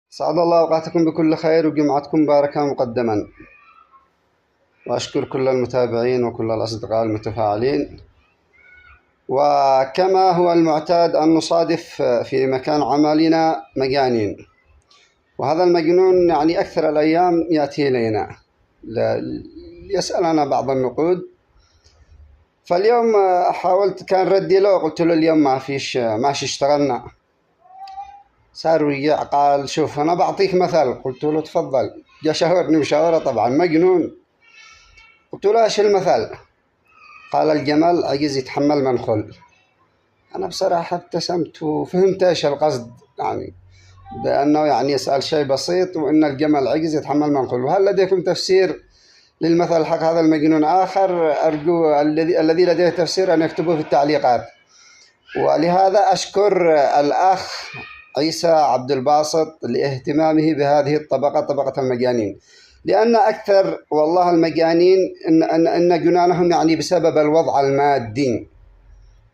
سعد الله أوقاتكم بكل خير وجمعتكم مباركة مقدما. وأشكر كل المتابعين وكل الأصدقاء المتفاعلين. وكما هو المعتاد أن نصادف في مكان عملنا مجانين، وهذا المجنون يعني أكثر الأيام يأتي إلينا ليسألنا بعض النقود. فاليوم حاولت، كان ردي له قلت له اليوم ماشي اشتغلنا. صار ويا قال شوف أنا بعطيك مثل. قلت له تفضل. جا شاورني مشاورة طبعا مجنون. قلت له ايش المثل؟ قال الجمل عجز يتحمل منخل. أنا بصراحة ابتسمت وفهمت ايش القصد، يعني بأنه يعني يسأل شيء بسيط وإن الجمل عجز يتحمل منخل. وهل لديكم تفسير للمثل حق هذا المجنون آخر؟ أرجو الذي لديه تفسير أن يكتبه في التعليقات. ولهذا أشكر الأخ عيسى عبد الباسط لاهتمامه بهذه الطبقة، طبقة المجانين، لأن أكثر والله المجانين إن جنانهم يعني بسبب الوضع المادي،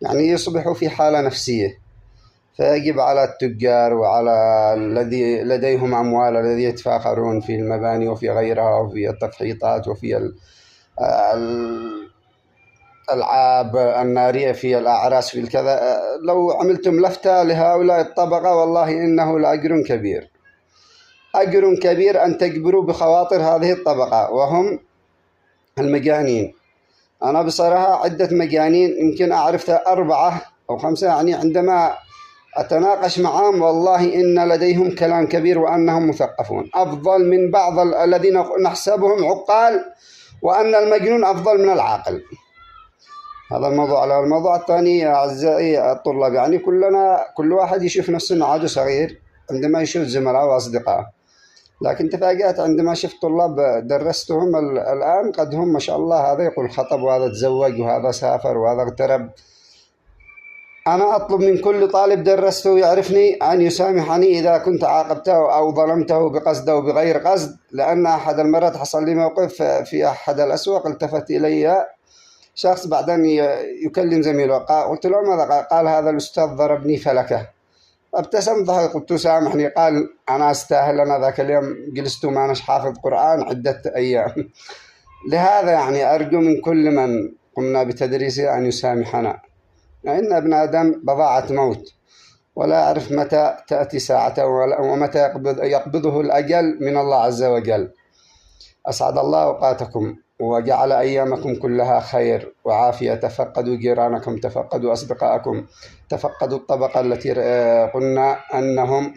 يعني يصبحوا في حالة نفسية. فيجب على التجار وعلى الذي لديهم أموال الذي يتفاخرون في المباني وفي غيرها وفي التفحيطات وفي الألعاب النارية في الأعراس في الكذا، لو عملتم لفتة لهؤلاء الطبقة والله إنه لأجر كبير، أجر كبير أن تجبروا بخواطر هذه الطبقة وهم المجانين. أنا بصراحة عدة مجانين يمكن أعرف 4 أو 5، يعني عندما أتناقش معهم والله إن لديهم كلام كبير وأنهم مثقفون أفضل من بعض الذين نحسبهم عقال، وأن المجنون أفضل من العاقل. هذا الموضوع. على الموضوع الثاني يا أعزائي الطلاب، يعني كل واحد يشوف نفسه إنه عاده صغير عندما يشوف زملاء وأصدقاء، لكن تفاجأت عندما شفت طلاب درستهم الآن قد هم ما شاء الله، هذا يقول خطب وهذا تزوج وهذا سافر وهذا اغترب. أنا أطلب من كل طالب درسته يعرفني أن يسامحني إذا كنت عاقبته أو ظلمته بقصد أو بغير قصد، لأن أحد المرات حصل لي موقف في أحد الأسواق، التفت إلي شخص بعدين يكلم زميله، قلت له ماذا؟ قال هذا الأستاذ ضربني فلكه. ابتسم ضحك، قلت سامحني. قال أنا أستاهل، أنا ذاك اليوم جلست ما أنا حافظ قرآن عدة أيام. لهذا يعني أرجو من كل من قمنا بتدريسه أن يسامحنا، لأن ابن آدم بضاعة موت ولا يعرف متى تأتي ساعته ومتى يقبضه الأجل من الله عز وجل. أسعد الله أوقاتكم وجعل أيامكم كلها خير وعافية. تفقدوا جيرانكم، تفقدوا أصدقائكم، تفقدوا الطبقة التي قلنا أنهم